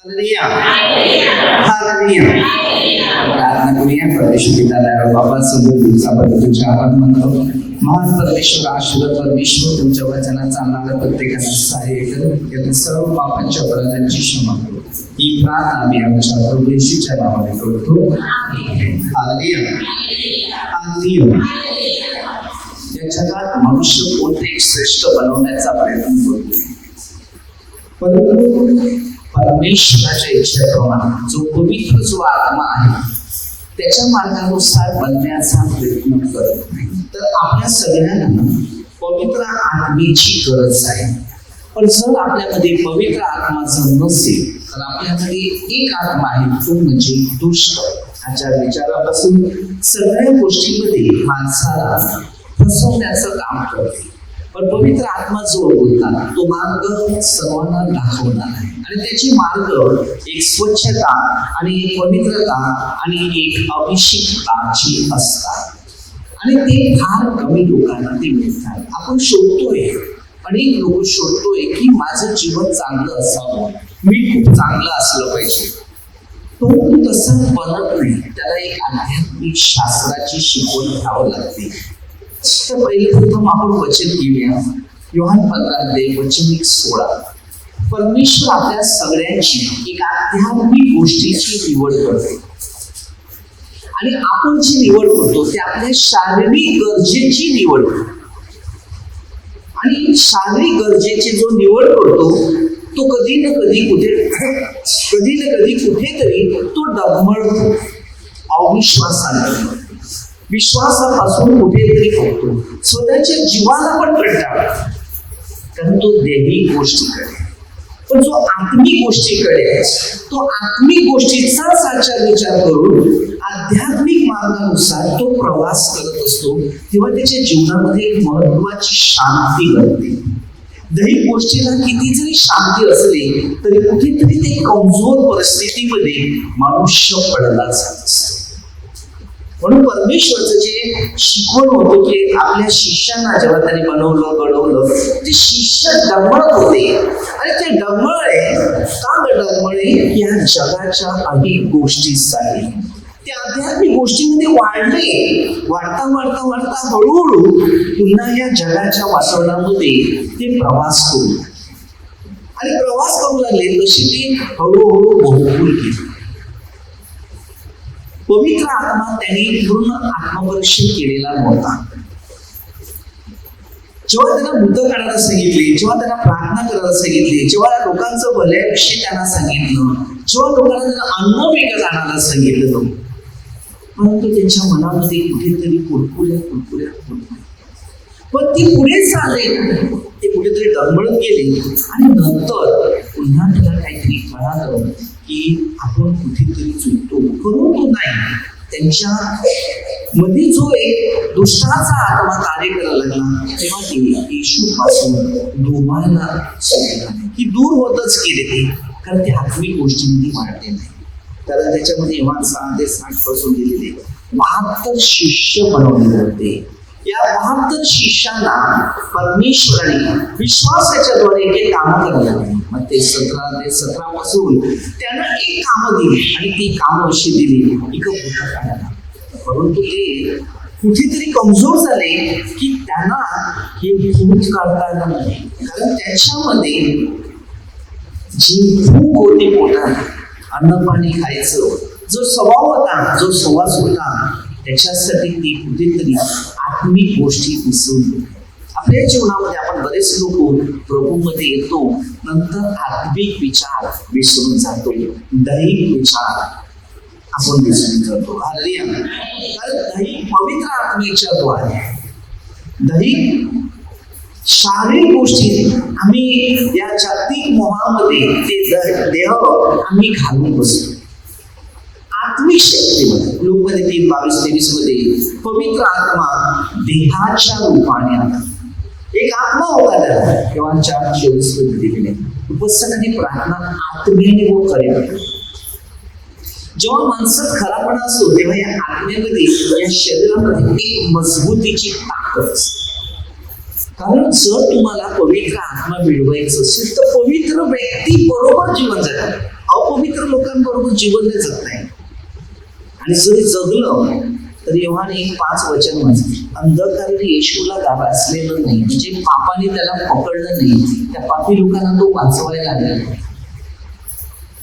Hallelujah hallelujah प्रार्थना करूया. परमेश्वर पिता बाबा समोर दिवसाबद्दल तुझ्या आपण म्हणतो. महान परमेश्वर आशीर्वाद परमेश्वर तुमच्या वचनाचा आम्हाला प्रत्येकाला सहाय्य कर. या सर्व पापांच्या अपराधांची क्षमा करू. ही प्रार्थना आम्ही आमच्या प्रभू येशूच्या नावाने करतो. Hallelujah hallelujah. या जगात मनुष्य कोणते श्रेष्ठ बनवण्याचा प्रयत्न करतो, परंतु परमेश्वराच्या इच्छेप्रमाणे जो पवित्र जो आत्मा आहे त्याच्या मार्गानुसार बनण्याचा प्रयत्न करत नाही. तर आपल्या सगळ्यांना पवित्र आत्मेची गरज आहे. पण जर आपल्यामध्ये पवित्र आत्मा जर नसेल तर आपल्याकडे एक आत्मा आहे, तो म्हणजे दुष्ट. आचार विचारापासून सगळ्या गोष्टींमध्ये माणसाला फसवण्याचं काम करते. पण पवित्र आत्मा जो बोलतात तो मार्ग सर्वांना दाखवणार आहे आणि त्याची मार्ग एक स्वच्छता आणि एक पवित्रता आणि एक अभिषेकताची असतात आणि ते फार कमी लोकांना ते मिळतात. आपण शोधतोय, अनेक लोक शोधतोय की माझं जीवन चांगलं असावं, मी खूप चांगलं असलं पाहिजे, परंतु तसं बनत नाही. त्याला एक आध्यात्मिक शास्त्राची शिकवण घ्यावं लागते. तर पहिले प्रथम आपण वचन घेऊया. योहान 15 वचन 16. परमेश्वर आपल्या सगळ्यांची एक आध्यात्मिक गोष्टीची निवड करतो आणि आपण जी निवड करतो ते आपल्या शारीरिक गरजेची निवड करतो. आणि शारीरिक गरजेची जो निवड करतो तो कधी ना कधी कुठेतरी तो डगमळतो, अविश्वासाने विश्वासापासून कुठेतरी होतो. स्वतःच्या जीवाला पण कंटाळा, कारण तो दैहिक गोष्टीकडे. पण जो आत्मिक गोष्टीकडे, तो आत्मिक गोष्टीचाच आचार विचार करून आध्यात्मिक मार्गानुसार तो प्रवास करत असतो, तेव्हा त्याच्या जीवनामध्ये एक महत्वाची शांती घडते. दैहिक गोष्टीला किती जरी शांती असली तरी कुठेतरी ते कमजोर परिस्थितीमध्ये मनुष्य पडला जात असतो. म्हणून परमेश्वरचं जे शिकवण होतं की आपल्या शिष्यांना जेव्हा त्यांनी घडवलं ते शिष्य डगमळत होते आणि ते डगमळे या जगाच्या अनेक गोष्टीसाठी. ते आध्यात्मिक गोष्टीमध्ये वाढता हळूहळू पुन्हा या जगाच्या वातावरणामध्ये ते प्रवास करू आणि प्रवास करू लागले. तशी ती हळूहळू बहुफूल केली. पवित्र आत्मा त्यांनी पूर्ण आत्मपरीक्षण केलेला नव्हता. जेव्हा त्यांना बुद्ध काढायला सांगितले, जेव्हा त्यांना प्रार्थना करायला सांगितली, जेव्हा लोकांचं भल्याविषयी त्यांना सांगितलं, जेव्हा लोकांना त्यांना अन्न वेगळं आणायला सांगितलं, परंतु त्यांच्या मनामध्ये कुठेतरी कुरकुऱ्या. पण ती पुढे चालले, ते कुठेतरी डगमळत गेले आणि नंतर पुन्हा त्याला काहीतरी कळालं की आपण कुठेतरी चुकतो. परंतु नाही, त्यांच्या मध्ये जो एक दुष्टाचा आत्मा कार्य करायला लागला तेव्हा ते येशूपासून दुमायला सुरू झाले की दूर होतच गेले ते, कारण ते आत्मिक गोष्टींमध्ये वाढले नाही. कारण त्याच्यामध्ये योहान 6:60 पासून दिलेले 72 शिष्य बनवलेले होते. या 72 शिष्यांना परमेश्वराने विश्वासाच्याद्वारे एक काम करायला लागले. मग ते 17 पासून त्यांना एक काम दिली आणि ती काम अशी दिली एक भूत काढायला. परंतु ते कुठेतरी कमजोर झाले की त्यांना हे भूत काढता आलं नाही, कारण त्यांच्यामध्ये जी भूक होती पोटात अन्न पाणी खायचं जो स्वभाव होता, जो सुवास होता, त्याच्यासाठी ती कुठेतरी आत्मिक गोष्टी विसरून. आपल्या जीवनामध्ये आपण बरेच लोक प्रभूमध्ये येतो, नंतर आत्मिक विचार विसरून जातो, दैहिक विचार आपण विसरून जातो. हालेलुया. कारण दैहिक पवित्र आत्मेच्या द्वारे दैहिक शारीरिक गोष्टी आम्ही या जागतिक मोहामध्ये ते देह आम्ही घालून बसतो. आत्मिक शक्तीमध्ये लोकमध्ये 3:22-23 मध्ये पवित्र आत्मा देहाच्या रूपाने आला. एक आत्मा होता त्याला, तेव्हा 4:24 मध्ये दिलेले उपस्थानाची प्रार्थना आत्म्याने व करेल. जेव्हा माणसात खरापणा असतो तेव्हा या आत्म्यामध्ये, या शरीरामध्ये एक मजबूतीची ताकद असते. कारण जर तुम्हाला पवित्र आत्मा मिळवायचं असेल तर पवित्र व्यक्ती बरोबर जीवन जगा, अपवित्र लोकांबरोबर जीवन नाही जगत नाही. आणि जरी जगलं तर योहाने एक 5 वचन वाचलं, अंधकाराने येशूला गावासलेलं नाही, म्हणजे पापाने त्याला पकडलं नाही, त्या पापी लोकांना तो वाचवायला लागला.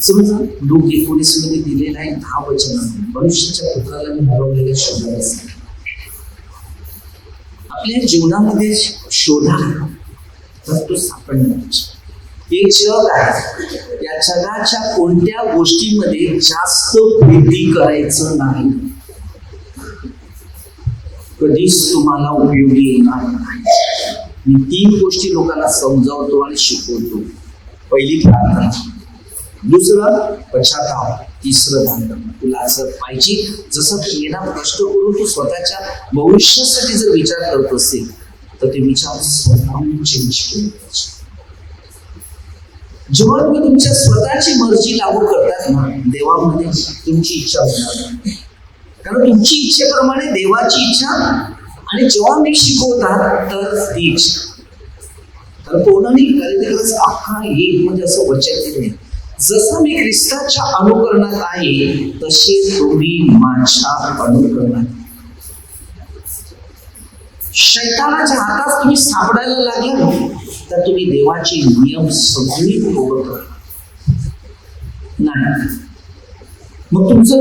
समजा लोक 19 मध्ये दिलेला आहे 10 वचन, मनुष्याच्या पुत्राला मी हरवलेल्या शोधायचं. आपल्या जीवनामध्ये शोधा तर तो सापडणार. हे जग आहे, या जगाच्या कोणत्या गोष्टीमध्ये जास्त वृद्धी करायचं नाही, कधीच तुम्हाला उपयोगी येणार नाही. मी 3 गोष्टी लोकांना समजावतो आणि शिकवतो. पहिली प्रार्थना, दुसरं पश्चाताप, तिसरं भांडण. तुला असं पाहिजे जसं येणार कष्ट करून तू स्वतःच्या भविष्यासाठी जर विचार करत असेल तर ते विचार स्वतःहून चेंज केले पाहिजे. जेव्हा तुम्ही तुमच्या स्वतःची मर्जी लागू करतात ना, देवामध्ये तुमची इच्छा होणार, कारण तुमची इच्छेप्रमाणे देवाची इच्छा. आणि जेव्हा मी शिकवतात तर ती इच्छा, तर कोणाने कधीच अख्खा 1 मध्ये असं वचन केले, जसं मी ख्रिस्ताच्या अनुकरणात आहे तसे तुम्ही माझ्या अनुकरणात. शैतानाच्या हातात तुम्ही सापडायला लागला तर तुम्ही देवाचे नियम सगळी भोगत नाही. मग तुमचं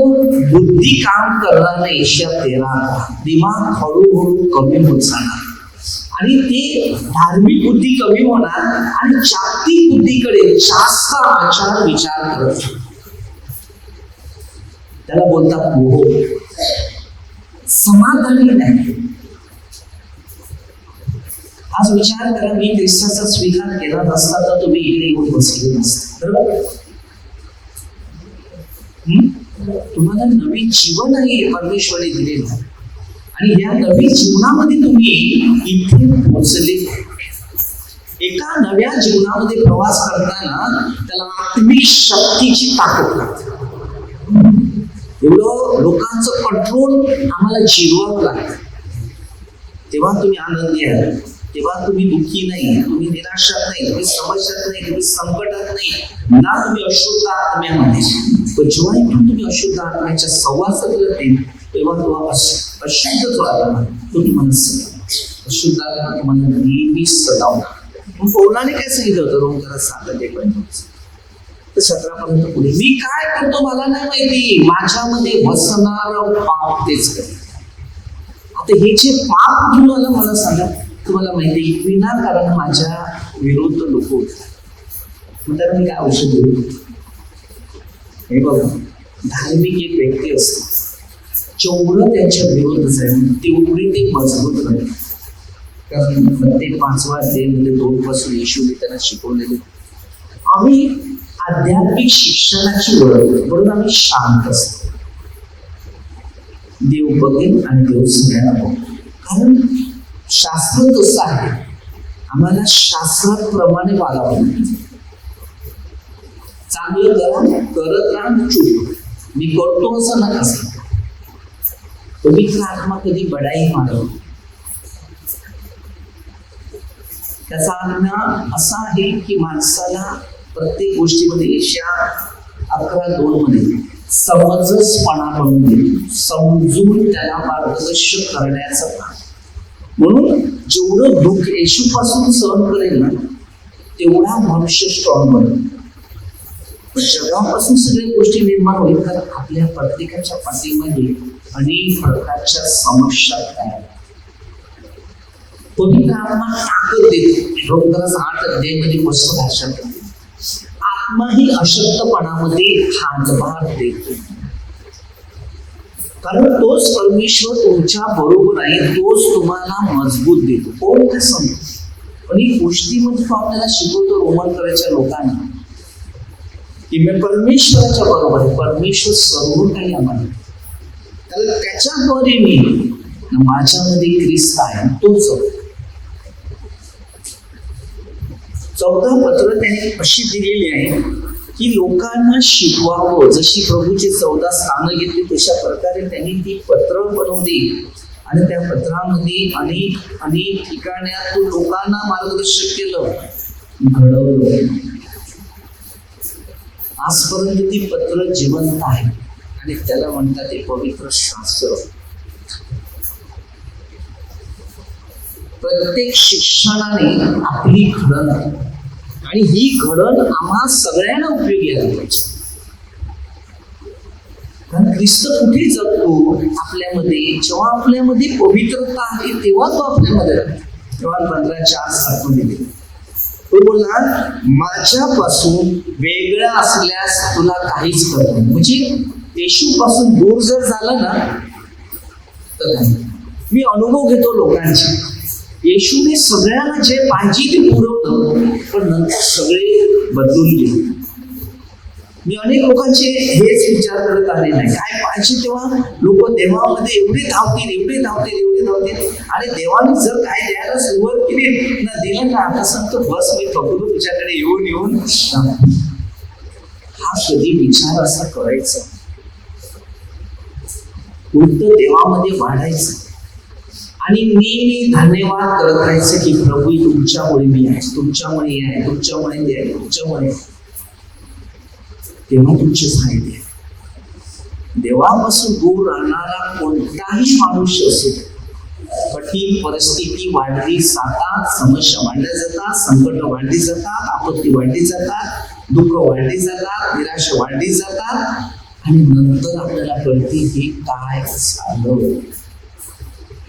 बुद्धी काम करणार नाही. 13 दिमाग हळूहळू कमी होत जाणार आणि ते धार्मिक बुद्धी कमी होणार आणि जागतिक बुद्धीकडे जास्त आचार विचार करत. त्याला बोलतात मोह. समाधानी नाही. आज विचार करा, मी ख्रिस्ताचा स्वीकार केला नसता तर तुम्ही इकडे येऊन बसले नसते, बरोबर? तुम्हाला नवीन जीवन आहे परमेश्वराने दिलेलं आणि या नवीन जीवनामध्ये तुम्ही इथे पोहोचले. एका नव्या जीवनामध्ये प्रवास करताना त्याला आत्मिक शक्तीची ताकद लागते. एवढं लोकांचं कंट्रोल आम्हाला जिरवावं लागतं. तेव्हा तुम्ही आनंदी आहात, तेव्हा तुम्ही दुःखी नाही, तुम्ही निराशात नाही, तुम्ही समस्यात नाही, तुम्ही संकटात नाही, ना तुम्ही अशुद्ध आत्म्यामध्ये. पण जेव्हा तुम्ही अशुद्ध आत्म्याच्या सहवासात येतील तेव्हा तो अशुद्ध जो आत्मा तो तुम्हाला सदावणार. अशुद्ध आत्मा तुम्हाला नेहमी सदावणार. मग पौलाने काय सांगितलं होतं रोमकरात 7:15 तर 17 पर्यंत पुढे, मी काय करतो मला नाही माहिती, माझ्यामध्ये वसणारं पाप तेच करते. आता हे जे पाप घेऊन आलं मला सांगा, तुम्हाला माहिती आहे विनाकारण माझ्या विरुद्ध लोक होतात, मग त्याला मी काय औषध देऊ? हे बघा, धार्मिक एक व्यक्ती असते, जेवढं त्यांच्या विरोध जाईल तेवढी ते मजबूत राहील. कारण ते 5व्या अध्यायामध्ये 2 पासून येशूने त्यांना शिकवलेले. आम्ही आध्यात्मिक शिक्षणाची ओळख म्हणून आम्ही शांत असतो. देव बघेल आणि देव सगळ्यांना बघेल. कारण शास्त्र तसं आहे, आम्हाला शास्त्राप्रमाणे वागावं. चांगलं करा, करत राहा, चूक मी करतो असं नका सांगा. पवित्र आत्मा कधी बडाई मारव. त्याचा अर्थ असा आहे की माणसाला प्रत्येक गोष्टीमध्ये यशा 11:2 मध्ये समंजसपणा बनवून देतो, समजून त्याला मार्गदर्शन करण्याचं काम. म्हणून जेवढं दुःख येशूपासून सहन करेल ना तेवढा मनुष्य स्ट्रॉंग बनेल. पण जगापासून सगळ्या गोष्टी निर्माण होईल कारण आपल्या प्रत्येकाच्या पाठीमध्ये अनेक प्रकारच्या समस्या तयार. पवित्र आत्मा ताकद देते. रोमकरास 8:मध्ये मस्त भाषण करते. आत्मा ही अशक्तपणामध्ये हातभार देतो. कारण तोच परमेश्वर तुमच्या बरोबर आहे, तोच तुम्हाला मजबूत देतो. कोण ते समजतो. पण ही गोष्टीमध्ये तो आपल्याला शिकवतो रोमनकराच्या लोकांना की मी परमेश्वराच्या बरोबर आहे. परमेश्वर सर्व काही आम्हाला, त्याला त्याच्याद्वारे मी माझ्यामध्ये ख्रिस्त आहे तोच. 14 पत्र त्याने अशी दिलेली आहे की लोकांना शिकवावं. जशी प्रभूची 14 स्थानं घेतली तशा प्रकारे त्यांनी ती पत्र बनवली आणि त्या पत्रामध्ये अनेक ठिकाणातून लोकांना मार्गदर्शन केलं, घडवलं. आजपर्यंत ती पत्र जिवंत आहे आणि त्याला म्हणतात ते पवित्र शास्त्र. प्रत्येक शिक्षणाने आपली घडण आहे आणि ही घडण आम्हा सगळ्यांना उपयोगी आली पाहिजे. कारण ख्रिस्त कुठे जगतो आपल्यामध्ये, जेव्हा आपल्यामध्ये पवित्रता आहे तेव्हा तो आपल्यामध्ये राहतो. तेव्हा 15:4 दिले तो बोलला, माझ्यापासून वेगळा असल्यास तुला काहीच करत नाही. म्हणजे येशूपासून दूर जर झालं ना तर नाही. मी अनुभव घेतो लोकांचे, येशूने सगळ्यांना जे पाहिजे ते पुरवलं पण नंतर सगळे बदलून गेले. मी अनेक लोकांचे हेच विचार करत आले नाही, काय पाहिजे तेव्हा लोक देवामध्ये एवढे धावतील आणि देवाने जर काय द्यायला सुरुवात केली ना दिलं ना आता सांगतो बस मी फक्त तुझ्याकडे येऊन हा कधी विचार असा करायचा. उलट देवामध्ये वाढायचं आणि नेहमी धन्यवाद करत राहायचं की प्रभू तुमच्यामुळे मी आहे, तुमच्यामुळे ते आहे. तेव्हा तुमचे फायदे. देवापासून दूर राहणारा कोणताही माणूस असो, कठीण परिस्थिती वाढली जातात, समस्या वाढल्या जातात, संकट वाढली जातात, आपत्ती वाढली जातात, दुःख वाढली जातात, निराशा वाढली जातात आणि नंतर आपल्याला कळते की काय झालं.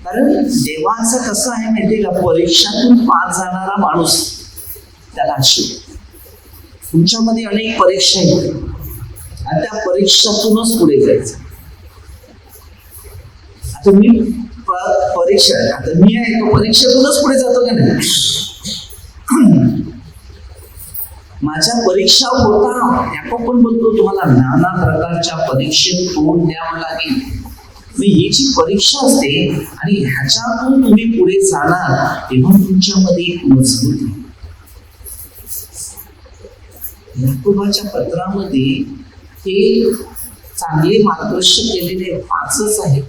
कारण देवाचं कसं आहे माहितीये का, परीक्षातून पास जाणारा माणूस त्याला आशीर्वाद. तुमच्यामध्ये अनेक परीक्षा आहेत आणि त्या परीक्षातूनच पुढे जायचं. आता मी परीक्षा आहे, आता मी आहे तो परीक्षेतूनच पुढे जातो का नाही. माझ्या परीक्षा होता याको पण बोलतो तुम्हाला नाना प्रकारच्या परीक्षेत तोंड द्यावं लागेल. ही जी परीक्षा असते आणि ह्याच्यातून तुम्ही पुढे जाणार तेव्हा तुमच्यामध्ये एक मजबूती. याकोबाच्या पत्रामध्ये हे चांगले मार्गदर्शन केलेले 5च आहेत,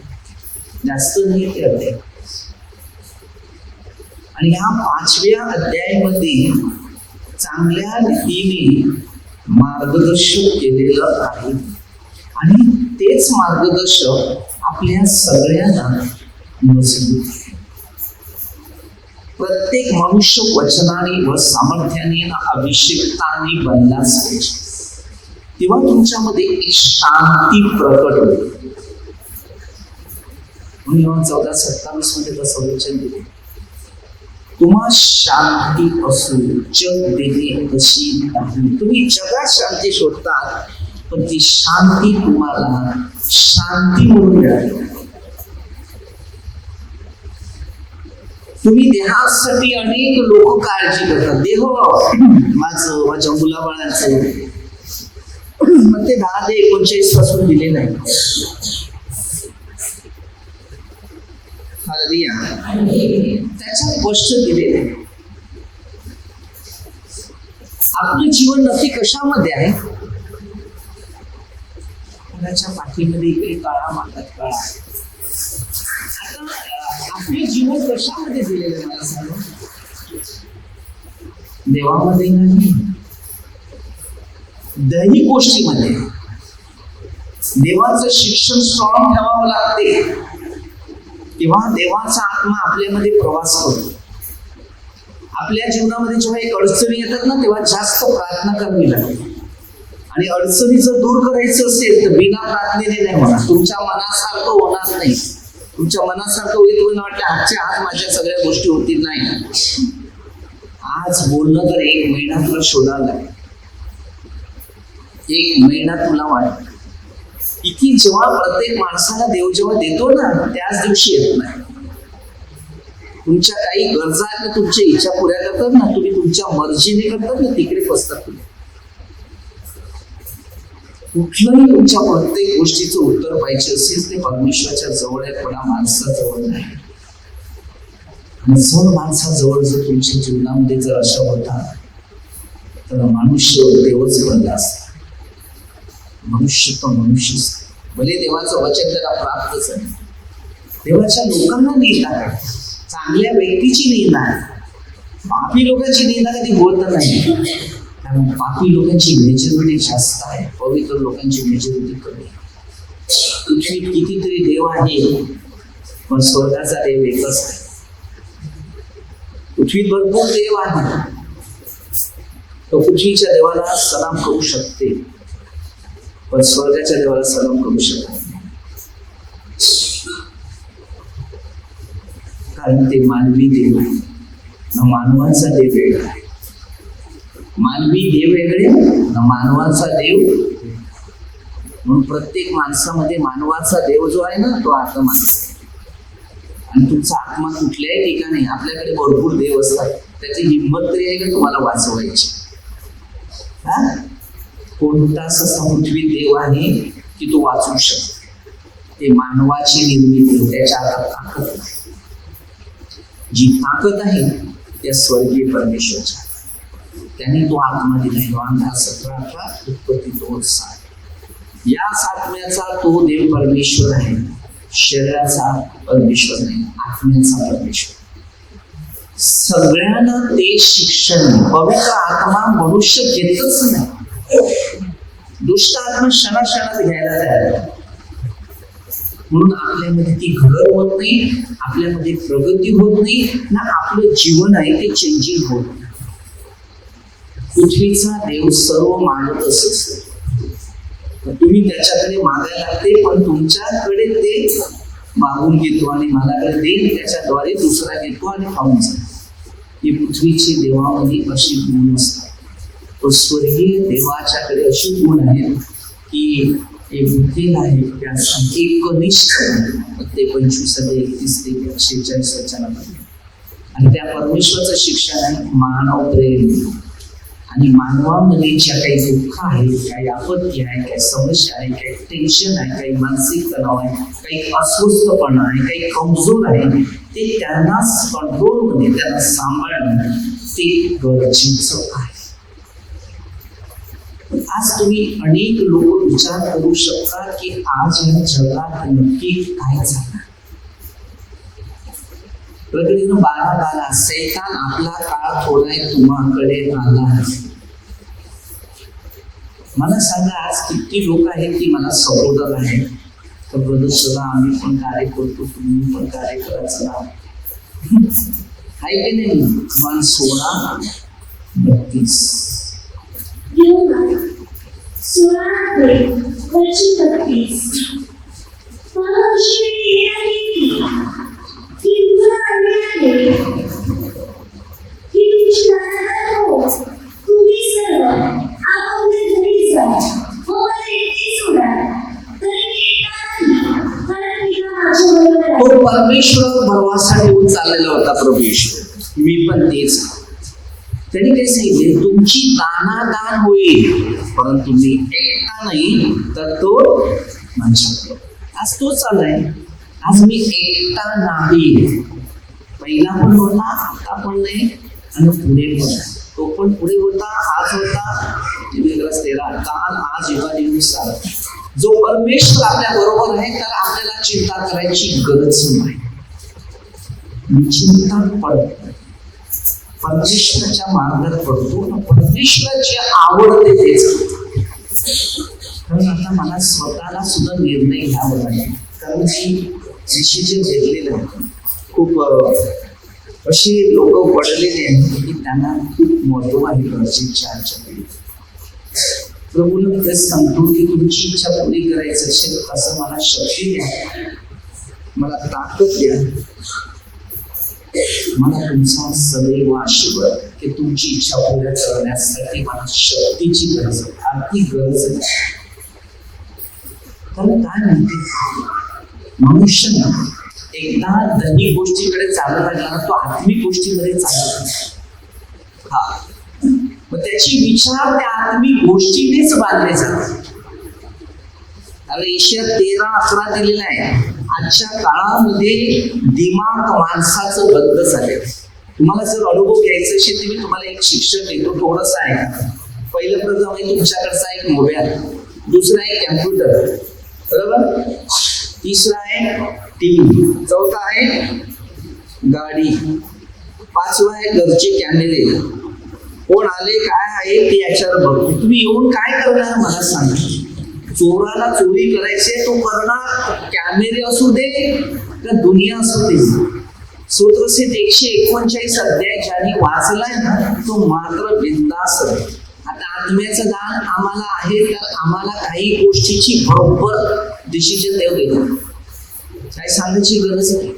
जास्त नाही ते अध्याय. आणि ह्या 5व्या अध्यायामध्ये चांगल्या रीतीने मार्गदर्शन केलेलं आहे आणि तेच मार्गदर्शक आपल्या सगळ्यांना मजबूत आहे. प्रत्येक मनुष्य वचनाने व सामर्थ्याने अभिषेकताने बनलाच पाहिजे, तेव्हा तुमच्यामध्ये एक शांती प्रकट होईल. म्हणून 14:27 मध्ये कसं वचन दिले, तुम्हा शांती असो जग देणे कशी नाही. तुम्ही जगात शांती शोधतात पण ती शांती तुम्हाला शांती म्हणून मिळाली. तुम्ही देहासाठी अनेक लोक काळजी करतात, देह माझं माझ्या मुलाबाळांचं, पण ते 10 ते 39 पासून दिले नाही. त्याच्यात गोष्ट दिलेली आहे. आपलं जीवन नक्की कशामध्ये आहे, कोणाच्या पाठीमध्ये इकडे काळा मागात काळा आहे. आता आपले जीवन कशामध्ये दिलेलं आहे मला सांगा. देवामध्ये नाही, दैहिक गोष्टीमध्ये. देवाचं शिक्षण स्ट्रॉंग ठेवावं लागते तेव्हा देवाचा आत्मा आपल्यामध्ये प्रवास करतो. आपल्या जीवनामध्ये जेव्हा एक अडचणी येतात ना तेव्हा जास्त प्रार्थना करावी लागते. आणि अडचणी जर दूर करायचं असेल तर बिना प्रार्थनेने नाही होणार. तुमच्या मनासारखं होणार नाही. तुमच्या मनासारखं होईल तुम्ही वाटतं आजच्या आज माझ्या सगळ्या गोष्टी होतील, नाही. आज बोलणं तर 1 महिना तुला शोधायला लागेल. 1 महिना तुला वाटत की जेव्हा प्रत्येक माणसाला देव जेव्हा देतो ना त्याच दिवशी येत नाही. तुमच्या काही गरजा आहेत ना, तुमच्या इच्छा पुऱ्या करतात ना, तुम्ही तुमच्या मर्जीने करतात ना, तिकडे फसतात तुम्ही. कुठलंही तुमच्या प्रत्येक गोष्टीचं उत्तर पाहिजे असेल ते परमेश्वराच्या जवळ आहे, पण माणसाजवळ नाही. आणि जर माणसाजवळ जर तुमच्या जीवनामध्ये जर अशा होता तर मनुष्य देवच बनला असता. मनुष्य तो मनुष्य भले देवाचं वचन त्याला प्राप्तच आहे. देवाच्या लोकांना निंदा करतात, चांगल्या व्यक्तीची निंदा आहे. पापी लोकांची निंदा कधी होत नाही. कारण पापी लोकांची मेजॉरिटी जास्त आहे, पवित्र लोकांची मेजॉरिटी कमी आहे. पृथ्वीत कितीतरी देव आहे, पण स्वर्गाचा देव एकच आहे. पृथ्वीत भरपूर देव आहे, तो पृथ्वीच्या देवाला सलाम करू शकते, पण स्वर्गाच्या देवाला सलाम करू शकत नाही. कारण ते मानवी देव आहे ना, मानवाचा देव वेगळा आहे. मानवी देव वेगळे ना, मानवाचा देव. म्हणून प्रत्येक माणसामध्ये मानवाचा देव जो आहे ना, तो आत्मा आहे. आणि तुमचा आत्मा कुठल्याही ठिकाणी, आपल्याकडे भरपूर देव असतात, त्याची हिंमत तरी आहे का तुम्हाला वाचवायची? कोणताच असा पृथ्वी देव आहे की तो वाचू शकतो? ते मानवाची निर्मिती, त्याच्या हातात ताकद नाही. जी ताकद आहे त्या स्वर्गीय परमेश्वरच्या, त्यांनी तो आत्मा दिलाय. योहान 17:18, उत्पत्ती 2:7. या आत्म्याचा तो देव परमेश्वर आहे, शरीराचा परमेश्वर नाही, आत्म्याचा परमेश्वर. सगळ्यांना ते शिक्षण पवित्र आत्मा मनुष्य घेतच नाही. दुष्ट आत्मा क्षणाक्षणात घ्यायला तयार आहे. म्हणून आपल्यामध्ये ती घडण होत नाही, आपल्यामध्ये प्रगती होत नाही ना, आपलं जीवन आहे ते चेंजिंग होत नाही. पृथ्वीचा देव सर्व मागत असतो, तुम्ही त्याच्याकडे मागायला लागते, पण तुमच्याकडे ते मागून घेतो आणि मलाकडे देईल, त्याच्याद्वारे दुसरा घेतो आणि खाऊन जातो. ही पृथ्वीची देवामध्ये अशी गुण असतात. तो स्वर्गीय देवाच्याकडे अशी गुण आहेत की बुद्धीला आहे एक कनिष्ठ ते 25 ते 31 ते 46 वचनामध्ये. आणि त्या परमेश्वराचं शिक्षण आहे मानव प्रेम. आणि मानवामध्ये ज्या काही दुःख आहे, काही आपत्ती आहे, काही समस्या आहे, काही टेन्शन आहे, काही मानसिक तणाव आहे, काही अस्वस्थपणा आहे, काही कमजोर आहे, ते त्यांनाच कंट्रोलमध्ये, त्यांना सांभाळणं ते गरजेचं आहे. आज तुम्ही अनेक लोक विचार करू शकता की आज या जगात नक्की काय झालं. प्रकटीकरण 12:12, सैतान आपला काळ थोडा तुम्हाकडे आला आहे. मला सांगा आज किती लोक आहेत की मला सपोर्टर आहेत, तर ब्रदर चला आम्ही पण कार्य करतो, तुम्ही पण कार्य करायचं ना, आहे की नाही? मन 16:32. 16:32. तो परमेश्वर भरवसा ठेवून चाललेला होता प्रभू येशू. मी पण तेच. त्यांनी काय सांगितले, तुमची दानादान होईल, परंतु मी एकटा नाही तर तो माझ्या. आज तो चाललाय. आज मी एकटा नाही. पहिला पण होता, आता पण नाही आणि पुढे पण. तो पण पुढे होता, आज होता, 13 काल आज युगानुसार. जो परमेश्वर आपल्या बरोबर आहे, तर आपल्याला चिंता करायची गरज नाही. मी चिंता पडत परमेश्वराच्या मार्गात पडतो, परमेश्वराची आवडते तेच. कारण आता मला स्वतःला सुद्धा निर्णय घ्यावा लागेल, कारण मी डिसिजन घेतलेलं आहे. खूप अशी लोक पडलेले आहेत की त्यांना खूप महत्व आहे गरजेच्या आजच्या. प्रभूला मी तेच सांगतो की तुमची इच्छा पुरी करायचं असेल असं मला शक्ती द्या, मला ताकद द्या, मला तुमचा सदैव आशीर्वाद की तुमची इच्छा पुऱ्या करण्यासाठी मला शक्तीची गरज आहे, आर्थिक गरज आहे. कारण काय म्हणते मनुष्य एकदा दैनिक गोष्टीकडे चालू लागला ना, तो आत्मिक गोष्टीकडे चालू. हा, मग त्याची विचार त्या आत्मिक गोष्टीनेच बांधले जातात. एशिया 13:11 दिलेला आहे. आजच्या काळामध्ये दिमाग माणसाचं बंद झाले. तुम्हाला जर अनुभव घ्यायचा असेल तर मी तुम्हाला एक शिक्षण देतो, थोडंसं आहे. पहिलं प्रथम आहे तुमच्याकडचा एक मोबाईल, दुसरा आहे कॅम्प्युटर, बरोबर, तिसरा आहे टीव्ही, चौथा आहे गाडी, पाचवा आहे घरचे कॅमेरे, कोण आले काय आहे ते याच्यावर बघतो. तुम्ही येऊन काय करणार मला सांगा. चोराला चोरी करायचे तो करणार, कॅमेरे असू दे का दुनिया असू दे. सूत्रसेट 139 अध्याय ज्यांनी वाचलाय ना तो मात्र बिंदास. आता आत्म्याचं दान आम्हाला आहे तर आम्हाला काही गोष्टीची बरोबर डिसिजन देऊ देतो. काय सांगायची गरज नाही,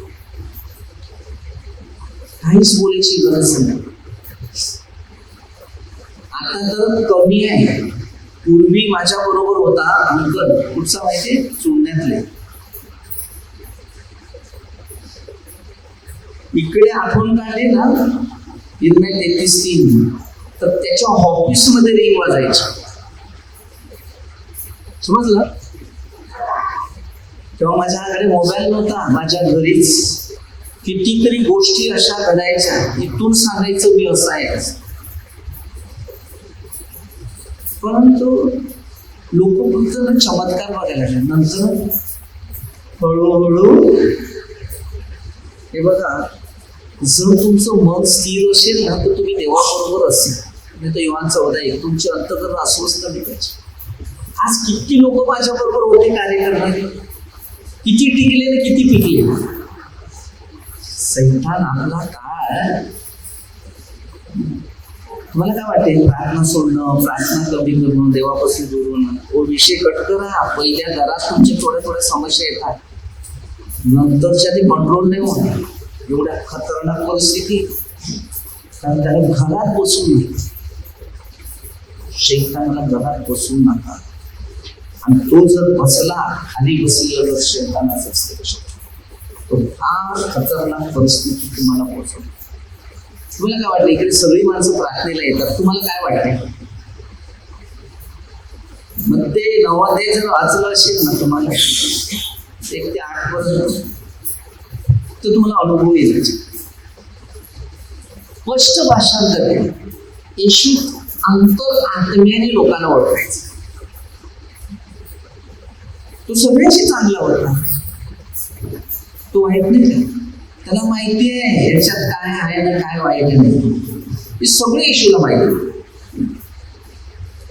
काहीच बोलायची गरज नाही. आता तर कमी आहे. पूर्वी माझ्या बरोबर होता अंकल, कुठचा माहितीये, चुन्यातले. इकडे आठवण काढले ना 33 तर त्याच्या ऑफिसमध्ये रिंग वाजायची. समजलं? तेव्हा माझ्याकडे मोबाईल नव्हता, माझ्या घरीच कितीतरी गोष्टी अशा घडायच्या. इथून सांगायचं मी असं आहे. परंतु लोक फक्त चमत्कार बघायला लागले. नंतर हळूहळू हे बघा, जर तुमचं मन स्थिर असेल ना तर तुम्ही देवाबरोबर असेल. मी तर योहान 14:1 तुमचे अंतःकरण अस्वस्थ निघायचे. आज किती लोक माझ्या बरोबर होते कार्य करणारे, किती टिकले ना किती पिकले. सैतान आपला काय, तुम्हाला काय वाटते? प्रार्थना सोडणं, प्रार्थना कमी करणं, देवापासून दूर होणं, विषय कट करा. पहिल्या घरात तुमच्या थोड्या समस्या येतात, नंतरच्या ते कंट्रोल नाही होणार. एवढ्या खतरनाक परिस्थिती, कारण त्याला घरात बसून नये. शैतानाला घरात बसून नका. आणि तो जर बसला, खाली बसलेला जर शैतानाच असते तो फार खतरनाक परिस्थिती तुम्हाला पोहोचवतो. तुम्हाला काय वाटतं? इकडे सगळी माणसं प्रार्थनेला येतात, तुम्हाला काय वाटतंय? मग ते 9 अध्याय जर वाचलं असेल ना तुम्हाला 1 ते 8 पर्यंत, तर तुम्हाला अनुभव येईल. स्पष्ट भाषांतर आहे. येशू अंतर आत्म्याने लोकांना ओळखायचा. तो सगळ्याशी चांगला ओळखला. तो वाईट नाही का? त्याला माहिती आहे याच्यात काय आहे ना काय वाईट नाही. हे सगळे येशूला माहिती.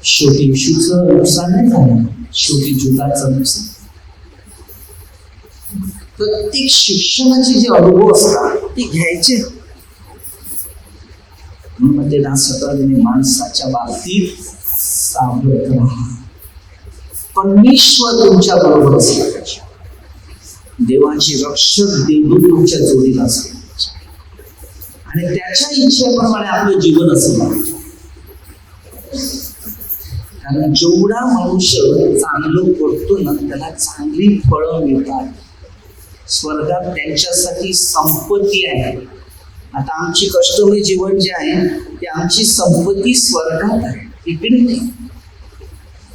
शेवटी येशूचं नुकसान नाही झालं, शेवटी जुदाचं नुकसान. प्रत्येक शिक्षणाचे जे अनुभव असतात ते घ्यायचे. म्हणून ते ना सतराने माणसाच्या बाबतीत सावध राहा. परमेश्वर तुमच्या बरोबर असला पाहिजे. देवाची रक्षक देव तुमच्या जोडीला असला आणि त्याच्या इच्छेप्रमाणे आपलं जीवन असलं. कारण जेवढा मनुष्य चांगलं करतो ना त्याला चांगली फळं मिळतात. स्वर्गात त्यांच्यासाठी संपत्ती आहे. आता आमची कष्टमय जीवन जे आहे ते आमची संपत्ती स्वर्गात आहे, इकडे नाही.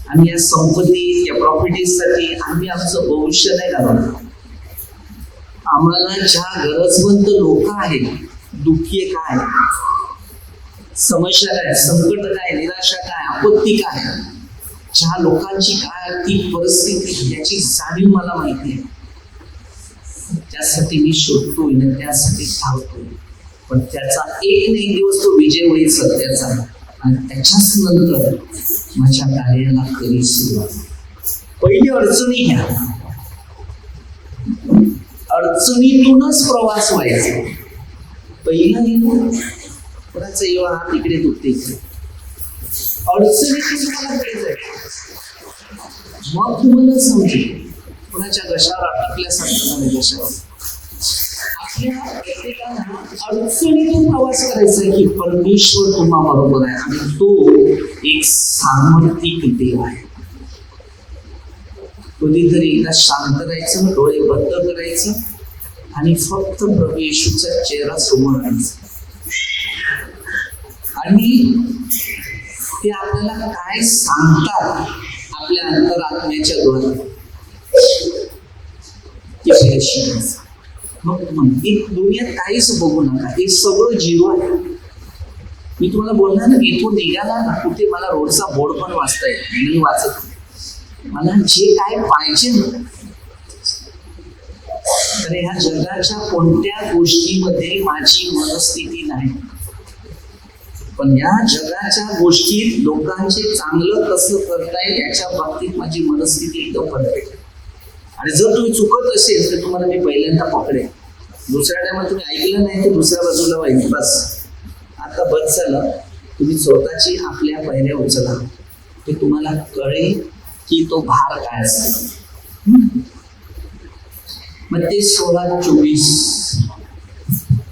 आणि या संपत्ती या प्रॉपर्टीसाठी आम्ही आमचं भविष्य नाही घालवलं. आम्हाला ज्या गरजवंत लोक आहेत, दुःखी काय, समस्या काय, संकट काय, निराशा काय, आपत्ती काय, ज्या लोकांची काय ती परिस्थिती याची जाणीव मला माहिती आहे. त्यासाठी मी शोधतोय ना त्यासाठी धावतोय. पण त्याचा एक ना एक दिवस तो विजय होईल सत्याचा. आणि त्याच्याच नंतर माझ्या कार्याला खरी सुरुवात. पहिली अडचणी घ्या, अडचणीतूनच प्रवास व्हायचा. पहिलं हे कोणाचं येवा हात इकडे दुखते, अडचणीतून तुम्हाला पुढे जायचं. मग तुम्हाला समजेल कोणाच्या घशावर अटकल्यासारखं नाही. घशावर आपल्या प्रत्येकाला अडचणीतून प्रवास करायचा आहे की परमेश्वर तुम्हा बरोबर आहे आणि तो एक सामर्थ्यिक देव आहे. कधीतरी एकदा शांत राहायचं, डोळे बंद करायचं आणि फक्त प्रभू येशूचा चेहरा समोर आणायचा. आणि ते आपल्याला काय सांगतात आपल्या अंतरात्म्याच्या द्वारे ते शिकायचं. मग दुनियात काहीच बघू नका, हे सगळं जीव आहे. मी तुम्हाला बोलणार ना, इथून निघाला ना कुठे मला रोडचा बोर्ड पण वाचता येत नाही, वाचत. मला जे काय पाहिजे ना, तर ह्या जगाच्या कोणत्या गोष्टीमध्ये माझी मनस्थिती नाही. पण या जगाच्या गोष्टीत लोकांचे चांगलं कसं करताय याच्या बाबतीत माझी मनस्थिती एकदम परफेक्ट आहे. आणि जर तुम्ही चुकत असेल तर तुम्हाला मी पहिल्यांदा पकडेन. दुसऱ्या टायमाला तुम्ही ऐकलं नाही तर दुसऱ्या बाजूला वाईट बस. आता बस झालं, तुम्ही स्वतःची आपल्या पायऱ्या उचला, ते तुम्हाला कळेल की तो भार काय असतो. मग ते 16:24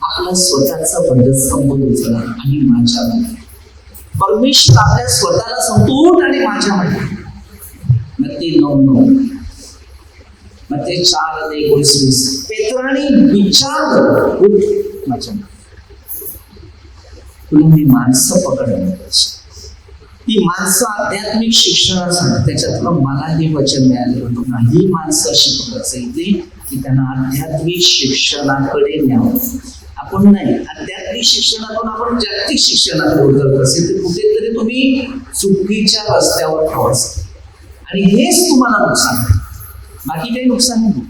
आपला स्वतःचा बंधस्तंभ उचला आणि माझ्या परमेश्वर आपल्या स्वतःला सांगतो आणि माझ्या मध्ये. मग ते 9:9 मग ते 4:19 पेत्राने विचार माझ्या तुला मी माणसं पकडणार. ती माणसं आध्यात्मिक शिक्षणासाठी त्याच्यातलं मला हे वचन मिळालं होतं ना. ही माणसं अशी पकडली की त्यांना आध्यात्मिक शिक्षणाकडे न्यावं. आपण नाही, आध्यात्मिक शिक्षणातून आपण जागतिक शिक्षणाकडे उतरत असेल तर कुठेतरी तुम्ही चुकीच्या रस्त्यावर प्रवास. आणि हेच तुम्हाला नुकसान आहे, बाकी काही नुकसान नाही.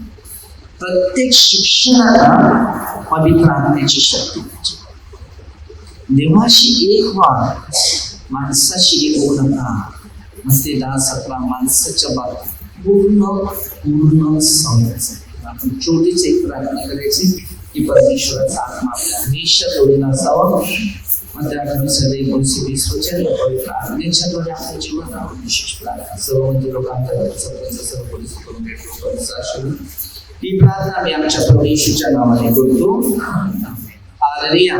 प्रत्येक शिक्षणाला पवित्र आत्म्याची शक्ती पाहिजे. देवाशी एक व्हा, माणसाशी एक होऊ नका. मस्ते 10-11 माणसाच्या बाबतीत पूर्ण समजायचं. आपण छोटीच एक प्रार्थना करायची की परमेश्वराचा आत्मा आपल्या हमेशा जोडलेला असावा. मग त्या सदैव 20 वचन पवित्र आत्म्याच्याद्वारे आपलं जीवन राहून विशेष प्रार्थना सर्व म्हणजे लोकांतर्गत सर्व पोलिस करून भेटलो. ही प्रार्थना मी आमच्या प्रभू येशूच्या नावाने करतो. हालेलुया.